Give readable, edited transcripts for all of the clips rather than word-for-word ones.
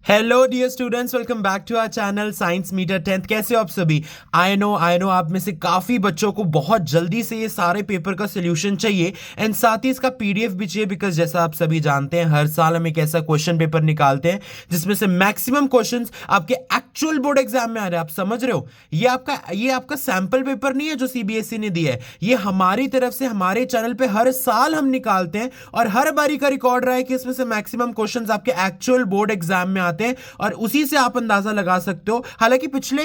Hello dear students, welcome back to our channel science meter 10th। कैसे हो आप सभी? आई नो आप में से काफ़ी बच्चों को बहुत जल्दी से ये सारे पेपर का सोल्यूशन चाहिए एंड साथ ही इसका पीडीएफ भी चाहिए, बिकॉज जैसा आप सभी जानते हैं हर साल हम एक ऐसा क्वेश्चन पेपर निकालते हैं जिसमें से मैक्सिमम क्वेश्चंस आपके एक्चुअल बोर्ड एग्जाम में आ रहे हैं। आप समझ रहे हो? ये आपका सैंपल पेपर नहीं है जो सीबीएसई ने दिया है, ये हमारी तरफ से हमारे चैनल पे हर साल हम निकालते हैं और हर बारी का रिकॉर्ड रहा है कि इसमें से मैक्सिमम क्वेश्चंस आपके एक्चुअल बोर्ड एग्जाम में आते हैं और उसी से आप अंदाजा लगा सकते हो। हालांकि पिछले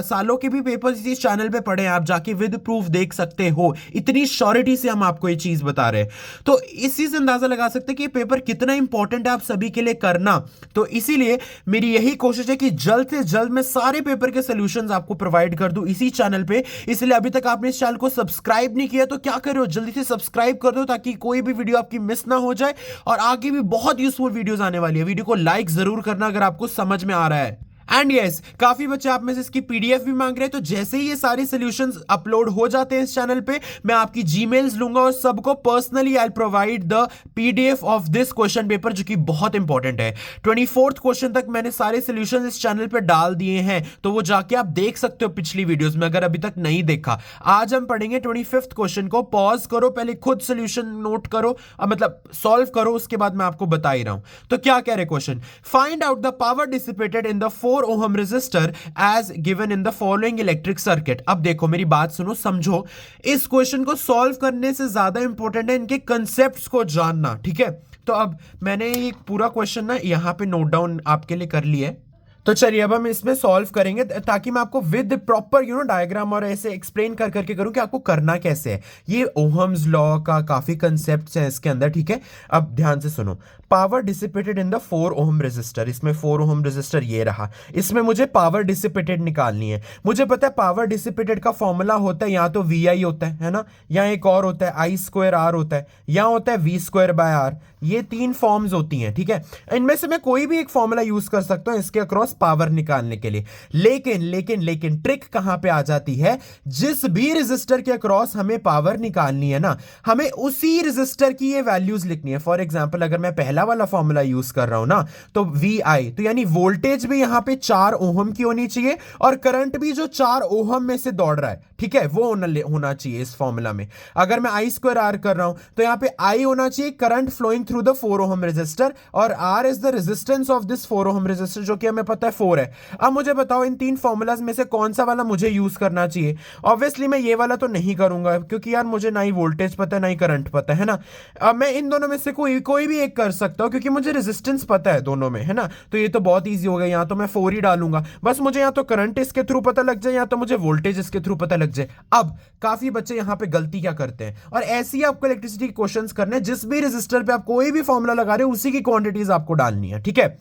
सालों के भी पेपर्स इस चैनल पे पड़े हैं, आप जाके विद प्रूफ देख सकते हो। इतनी श्योरिटी से हम आपको ये चीज बता रहे हैं, तो इसी से अंदाजा लगा सकते हैं कि ये पेपर कितना इंपॉर्टेंट है आप सभी के लिए करना। तो इसीलिए मेरी यही कोशिश है कि जल्द से जल्द मैं सारे पेपर के सॉल्यूशंस आपको प्रोवाइड कर दूं इसी चैनल पे। इसलिए अभी तक आपने इस चैनल को सब्सक्राइब नहीं किया तो क्या करो, जल्दी से सब्सक्राइब कर दो ताकि कोई भी वीडियो आपकी मिस ना हो जाए। और आगे भी बहुत यूजफुल वीडियोस आने वाली है। वीडियो को लाइक जरूर करना अगर आपको समझ में आ रहा है। एंड यस, काफी बच्चे आप में से इसकी पीडीएफ भी मांग रहे हैं, तो जैसे ही ये सारे सॉल्यूशंस अपलोड हो जाते हैं इस चैनल पे, मैं आपकी जीमेल्स लूंगा और सबको personally I provide the PDF of this question paper, जो कि बहुत इंपॉर्टेंट है। 24th क्वेश्चन तक मैंने सारे सॉल्यूशंस इस चैनल पे डाल दिए हैं, तो वो जाके आप देख सकते हो पिछली वीडियोस में अगर अभी तक नहीं देखा। आज हम पढ़ेंगे 25th क्वेश्चन को। पॉज करो, पहले खुद सॉल्यूशन नोट करो, मतलब सॉल्व करो, उसके बाद मैं आपको बता ही रहा हूं। तो क्या कह रहे question? Find out the power dissipated in the 4 ohm resistor as given in the following electric circuit। अब देखो, मेरी बात सुनो, समझो। इस क्वेश्चन को सॉल्व करने से ज्यादा इंपॉर्टेंट है इनके कंसेप्ट्स को जानना, ठीक है? तो अब मैंने ये पूरा क्वेश्चन ना यहां पे नोट डाउन आपके लिए कर लिया है। तो चलिए अब हम इसमें सॉल्व करेंगे ताकि मैं आपको विद प्रॉपर डायग्राम और ऐसे एक्सप्लेन कर करके करूं कि आपको करना कैसे है। ये ओहम्स लॉ का काफी कंसेप्ट्स है इसके अंदर, ठीक है? अब ध्यान से सुनो। Power dissipated in the 4 ohm resistor, इसमें 4 ohm रेजिस्टर ये रहा, इसमें मुझे पावर डिसिपेटेड निकालनी है। मुझे पता है पावर डिसिपेटेड का फॉर्मूला होता है या तो वी आई होता है ना, या एक और होता है आई स्क्वायर आर होता है, या होता है वी स्क्वायर बाय आर। ये 3 फॉर्म्स होती हैं, ठीक है? इनमें से मैं कोई भी एक फॉर्मूला यूज कर सकता हूं इसके अक्रॉस पावर निकालने के लिए। लेकिन लेकिन लेकिन ट्रिक कहां पे आ जाती है? जिस भी रेजिस्टर के अक्रॉस हमें पावर निकालनी है ना, हमें उसी रेजिस्टर की ये वैल्यूज लिखनी है। फॉर एग्जांपल अगर मैं पहला वाला फॉर्मूला यूज कर रहा हूं ना, तो वी आई, तो यानी वोल्टेज भी यहां पे 4 ओहम की होनी चाहिए और करंट भी जो 4 ओहम में से दौड़ रहा है, ठीक है, वो होना चाहिए इस फॉर्मूला में। अगर मैं आई स्क्वायर आर कर रहा हूं तो यहां पे आई होना चाहिए current flowing through the 4 ohm resistor, और R is the resistance of this 4 ohm resistor, जो कि हमें पता है 4 है। अब मुझे बताओ इन 3 फॉर्मूलाज में से कौन सा वाला मुझे यूज करना चाहिए? ऑब्वियसली मैं ये वाला तो नहीं करूंगा, क्योंकि यार मुझे ना ही वोल्टेज पता है ना ही करंट पता है ना। अब मैं इन दोनों में से कोई भी एक कर सकता हूं, क्योंकि मुझे रेजिस्टेंस पता है दोनों में, है ना? तो ये तो बहुत ईजी हो गया। यहां तो मैं 4 ही डालूंगा, बस मुझे या तो करंट इसके थ्रू पता लग जाए या तो मुझे वोल्टेज इसके थ्रू पता लग जाए। अब काफी बच्चे यहां पे गलती क्या करते हैं, और ऐसे ही आपको इलेक्ट्रिसिटी के क्वेश्चंस करने हैं, जिस भी रेजिस्टर पे आप कोई भी फॉर्मूला लगा रहे हो उसी की क्वांटिटीज आपको डालनी है, ठीक है?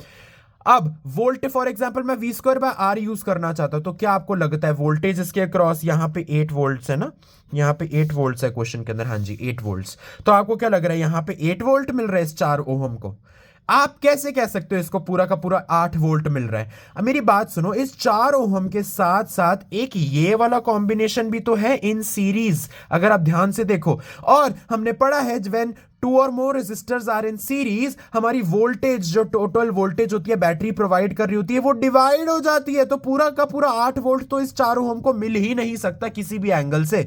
अब वोल्ट, फॉर एग्जांपल मैं V square by R use करना चाहता हूं, तो क्या आपको लगता है वोल्टेज इसके अक्रॉस यहां पे 8 वोल्ट्स है ना, यहां पे 8 वोल्ट्स है क्वेश्चन के अंदर, हाँ जी 8 वोल्ट्स। तो आपको क्या लग रहा है यहां पे 8 वोल्ट मिल रहा है इस 4 ओहम को? आप कैसे कह सकते हो इसको पूरा का पूरा 8 वोल्ट मिल रहा है? अब मेरी बात सुनो, इस 4 ओहम के साथ साथ एक ये वाला कॉम्बिनेशन भी तो है इन सीरीज, अगर आप ध्यान से देखो। और हमने पढ़ा है when 2 or more resistors are in series, हमारी वोल्टेज, जो टोटल वोल्टेज होती है बैटरी प्रोवाइड कर रही होती है, वो डिवाइड हो जाती है। तो पूरा का पूरा 8 वोल्ट तो इस 4 ओहम को मिल ही नहीं सकता किसी भी एंगल से।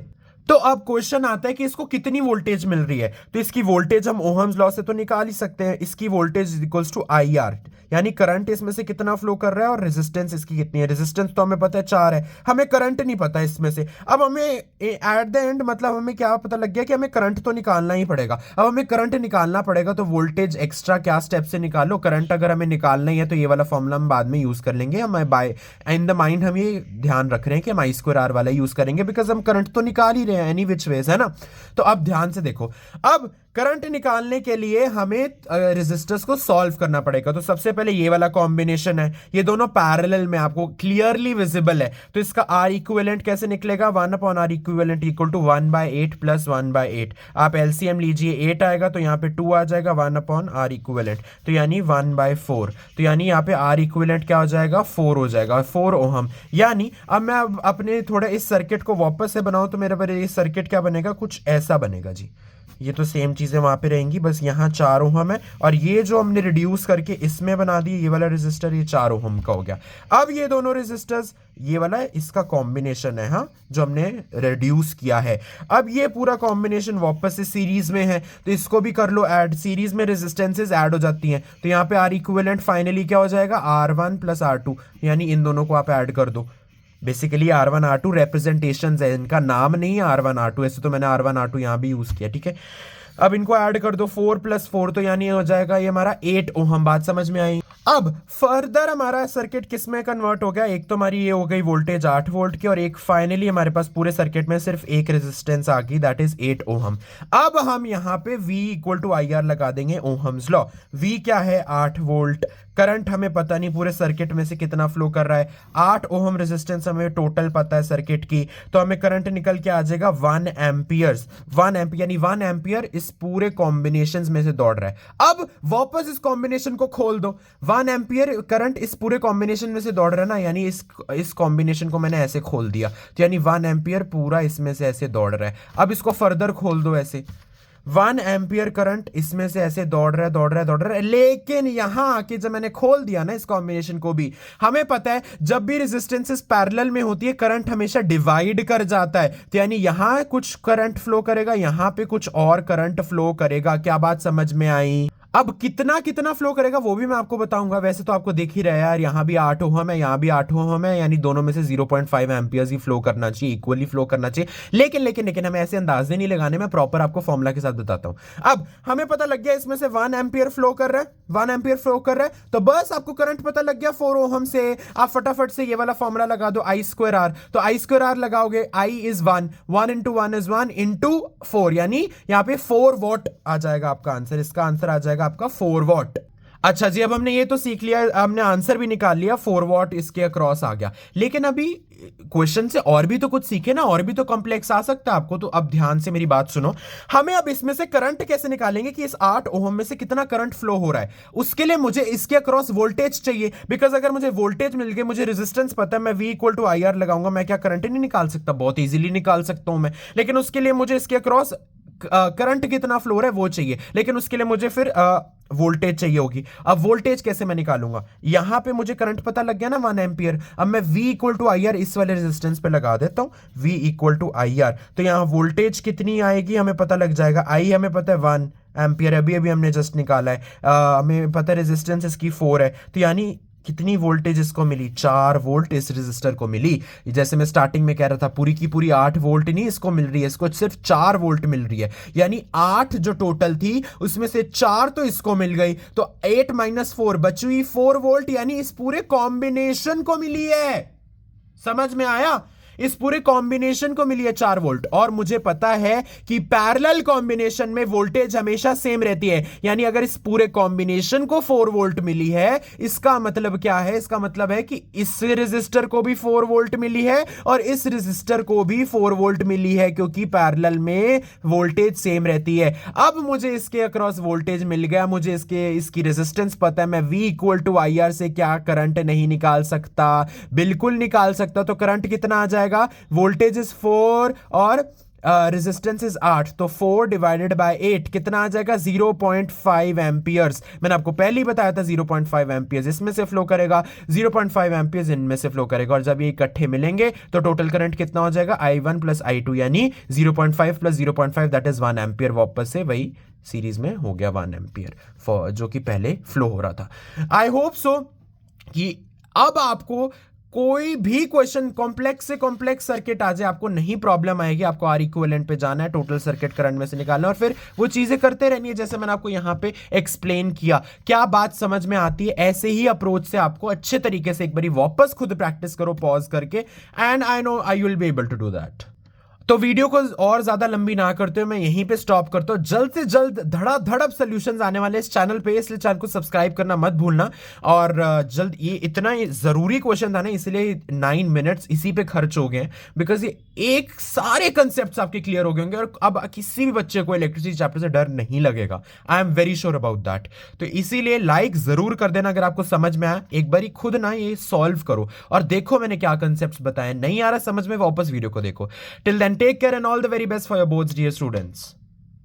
तो अब क्वेश्चन आता है कि इसको कितनी वोल्टेज मिल रही है, तो इसकी वोल्टेज हम ओहम्स लॉ से तो निकाल ही सकते हैं। इसकी voltage is equals to I R, यानी करंट इसमें से कितना फ्लो कर रहा है और रेजिस्टेंस इसकी कितनी है। रेजिस्टेंस तो हमें पता है 4 है, हमें करंट नहीं पता इसमें से। अब हमें एट द एंड मतलब हमें क्या पता लग गया कि हमें करंट तो निकालना ही पड़ेगा। अब हमें करंट निकालना पड़ेगा तो वोल्टेज एक्स्ट्रा क्या स्टेप से निकालो। करंट अगर हमें निकालना ही है तो ये वाला फॉर्मूला हम बाद में यूज कर लेंगे। हम बाय इन द माइंड हम ये ध्यान रख रहे हैं कि हम आई स्क्वायर आर वाला यूज करेंगे, बिकॉज हम करंट तो निकाल ही रहे हैं एनी विच वेज, है ना? तो अब ध्यान से देखो, अब करंट निकालने के लिए हमें रेजिस्टर्स को सॉल्व करना पड़ेगा। तो सबसे पहले ये वाला कॉम्बिनेशन है, ये दोनों पैरेलल में आपको क्लियरली विजिबल है, तो इसका आर इक्विवेलेंट कैसे निकलेगा? 1 upon R equivalent equal to 1/8 plus 1/8। आप एलसीएम लीजिए, 8 आएगा तो यहाँ पे 2 आ जाएगा, 1 अपॉन आर इक्विवेलेंट, तो यानी 1/4। तो यानी यहाँ पे आर इक्विवेलेंट क्या हो जाएगा? 4 हो जाएगा, 4 ओहम। यानी अब मैं अपने थोड़ा इस सर्किट को वापस से बनाऊं तो मेरे पर ये सर्किट क्या बनेगा? कुछ ऐसा बनेगा जी। ये तो सेम चीज़ें वहाँ पे रहेंगी, बस यहाँ 4 ओहम है और ये जो हमने रिड्यूस करके इसमें बना दिए ये वाला रेजिस्टर, ये 4 ओहम का हो गया। अब ये दोनों रेजिस्टर्स, ये वाला इसका कॉम्बिनेशन है, हाँ, जो हमने रिड्यूस किया है। अब ये पूरा कॉम्बिनेशन वापस से सीरीज में है, तो इसको भी कर लो ऐड। सीरीज में रेजिस्टेंसेज ऐड हो जाती हैं, तो यहाँ पे आर इक्विवेलेंट फाइनली क्या हो जाएगा, R1 प्लस R2, यानी इन दोनों को आप ऐड कर दो। बेसिकली R1 R2 रिप्रेजेंटेशन है, इनका नाम नहीं है R1 R2, ऐसे तो मैंने R1 R2 यहाँ भी यूज किया, ठीक है। अब इनको ऐड कर दो, 4 प्लस 4, तो यानी हो जाएगा ये हमारा 8 ओहम। बात समझ में आई। अब फर्दर हमारा सर्किट किस में कन्वर्ट हो गया, एक तो हमारी ये हो गई वोल्टेज 8 वोल्ट की, और एक फाइनली हमारे पास पूरे सर्किट में सिर्फ एक रेजिस्टेंस आ गई, दैट इज 8 ओहम। अब हम यहाँ पे V इक्वल टू IR लगा देंगे, ओहम्स लॉ। V क्या है, 8 वोल्ट। करंट हमें पता नहीं पूरे सर्किट में से कितना फ्लो कर रहा है, 8 ओहम रेजिस्टेंस हमें टोटल पता है सर्किट की, तो हमें करंट निकल के आ जाएगा 1 एम्पियर्स। 1 एम्पियर यानी 1 एम्पियर इस पूरे कॉम्बिनेशन में से दौड़ रहा है। अब वापस इस कॉम्बिनेशन को खोल दो, 1 एम्पियर करंट इस पूरे कॉम्बिनेशन में से दौड़ रहा है ना, यानी इस कॉम्बिनेशन को मैंने ऐसे खोल दिया, तो यानी 1 एम्पियर पूरा इसमें से ऐसे दौड़ रहा है। अब इसको फर्दर खोल दो ऐसे, 1 एम्पियर करंट इसमें से ऐसे दौड़ रहा है, लेकिन यहां आके जब मैंने खोल दिया ना इस कॉम्बिनेशन को भी, हमें पता है जब भी रेजिस्टेंसेस पैरेलल में होती है करंट हमेशा डिवाइड कर जाता है, तो यानी यहां कुछ करंट फ्लो करेगा, यहां पे कुछ और करंट फ्लो करेगा। क्या बात समझ में आई? अब कितना कितना फ्लो करेगा वो भी मैं आपको बताऊंगा। वैसे तो आपको देख ही रहा है यार, यहां भी 8 ओहम है, यहां भी 8 ओहम है, यानी दोनों में से 0.5 एम्पियर्स ही फ्लो करना चाहिए, इक्वली फ्लो करना चाहिए। लेकिन लेकिन लेकिन हमें ऐसे अंदाजे नहीं लगाने, मैं प्रॉपर आपको फॉर्मुला के साथ बताता हूं। अब हमें पता लग गया इसमें से 1 एम्पियर फ्लो कर रहा है, 1 एम्पियर फ्लो कर रहा है, तो बस आपको करंट पता लग गया 4 ओहम से। आप फटाफट से ये वाला फॉर्मुला लगा दो, I²R। तो I²R लगाओगे, I is 1 into 1 is 1 into 4, यानी यहां पे 4 वॉट आ जाएगा आपका आंसर। इसका आंसर आ जाएगा आपका 4 वॉट। अच्छा जी, अब हमने ये तो सीख लिया, हमने आंसर भी निकाल लिया, 4 वॉट इसके अक्रॉस आ गया। लेकिन अभी क्वेश्चन से और भी तो कुछ सीखे ना, और भी तो कॉम्प्लेक्स आ सकता है आपको। तो अब ध्यान से मेरी बात सुनो, हमें अब इसमें से करंट कैसे निकालेंगे कि इस 8 ओहम में से कितना करंट फ्लो हो रहा है। उसके लिए मुझे इसके अक्रॉस वोल्टेज चाहिए, बिकॉज अगर मुझे वोल्टेज मिल गई, मुझे रेजिस्टेंस पता है, मैं V इक्वल टू IR लगाऊंगा, मैं क्या करंट नहीं निकाल सकता? बहुत इजीली निकाल सकता हूं मैं। लेकिन उसके लिए मुझे इसके अक्रॉस करंट कितना फ्लो है वो चाहिए, लेकिन उसके लिए मुझे फिर वोल्टेज चाहिए होगी। अब वोल्टेज कैसे मैं निकालूंगा? यहां पे मुझे करंट पता लग गया ना 1 एम्पियर। अब मैं V इक्वल टू IR इस वाले रेजिस्टेंस पे लगा देता हूं, V इक्वल टू IR, तो यहां वोल्टेज कितनी आएगी हमें पता लग जाएगा। I हमें पता है 1 एम्पियर, अभी अभी हमने जस्ट निकाला है। हमें पता है रेजिस्टेंस इसकी 4 है, तो यानी कितनी वोल्टेज इसको मिली? 4 वोल्ट इस रेजिस्टर को मिली। जैसे मैं स्टार्टिंग में कह रहा था, पूरी की पूरी 8 वोल्ट नहीं इसको मिल रही है, इसको सिर्फ 4 वोल्ट मिल रही है। यानी 8 जो टोटल थी उसमें से 4 तो इसको मिल गई, तो 8 माइनस 4 बची हुई 4 वोल्ट, यानी इस पूरे कॉम्बिनेशन को मिली है। समझ में आया? इस पूरे कॉम्बिनेशन को मिली है 4 वोल्ट। और मुझे पता है कि पैरेलल कॉम्बिनेशन में वोल्टेज हमेशा सेम रहती है, यानी अगर इस पूरे कॉम्बिनेशन को 4 वोल्ट मिली है, इसका मतलब क्या है? इसका मतलब है कि इस रेजिस्टर को भी 4 वोल्ट मिली है और इस रेजिस्टर को भी 4 वोल्ट मिली है, क्योंकि पैरेलल में वोल्टेज सेम रहती है। अब मुझे इसके अक्रॉस वोल्टेज मिल गया, मुझे इसकी रेजिस्टेंस पता है, मैं V इक्वल टू IR से क्या करंट नहीं निकाल सकता? बिल्कुल निकाल सकता। तो करंट कितना आ जाएगा? वोल्टेज इज 4 और रेजिस्टेंस इज 8, तो 4 डिवाइडेड बाय 8 कितना आ जाएगा? 0.5 एम्पियर्स। मैंने आपको पहले ही बताया था 0.5 एम्पियर्स इसमें से फ्लो करेगा, 0.5 एम्पियर्स इनमें से फ्लो करेगा, और जब ये इकट्ठे मिलेंगे तो टोटल करंट कितना हो जाएगा? I1 प्लस I2, यानी 0.5 प्लस 0.5 दैट इज 1 एम्पियर। वापस से वही सीरीज में हो गया 1 एम्पियर जो कि पहले फ्लो हो रहा था। आई होप सो कि अब आपको कोई भी क्वेश्चन कॉम्प्लेक्स से कॉम्प्लेक्स सर्किट आ जाए, आपको नहीं प्रॉब्लम आएगी। आपको R इक्विवेलेंट पे जाना है, टोटल सर्किट करंट में से निकालना, और फिर वो चीजें करते रहनी है जैसे मैंने आपको यहां पे एक्सप्लेन किया। क्या बात समझ में आती है? ऐसे ही अप्रोच से आपको अच्छे तरीके से एक बारी वापस खुद प्रैक्टिस करो पॉज करके, and I know I will be able to do that. तो वीडियो को और ज्यादा लंबी ना करते हुए मैं यहीं पे स्टॉप करता हूं। जल्द से जल्द धड़ाधड़ सॉल्यूशंस आने वाले इस चैनल पे, इसलिए चैनल को सब्सक्राइब करना मत भूलना। और जल्द, ये इतना जरूरी क्वेश्चन था ना, इसलिए 9 मिनट्स इसी पे खर्च हो गए हैं, बिकॉज ये एक सारे कंसेप्ट्स आपके क्लियर हो गए होंगे, और अब किसी भी बच्चे को इलेक्ट्रिसिटी चैप्टर से डर नहीं लगेगा। I am very sure about that. तो इसीलिए लाइक जरूर कर देना अगर आपको समझ में आया। एक बारी खुद ना ये सॉल्व करो और देखो मैंने क्या कंसेप्ट्स बताए। नहीं आ रहा समझ में, वापस वीडियो को देखो। Till then, take care and all the very best for your boards, dear students.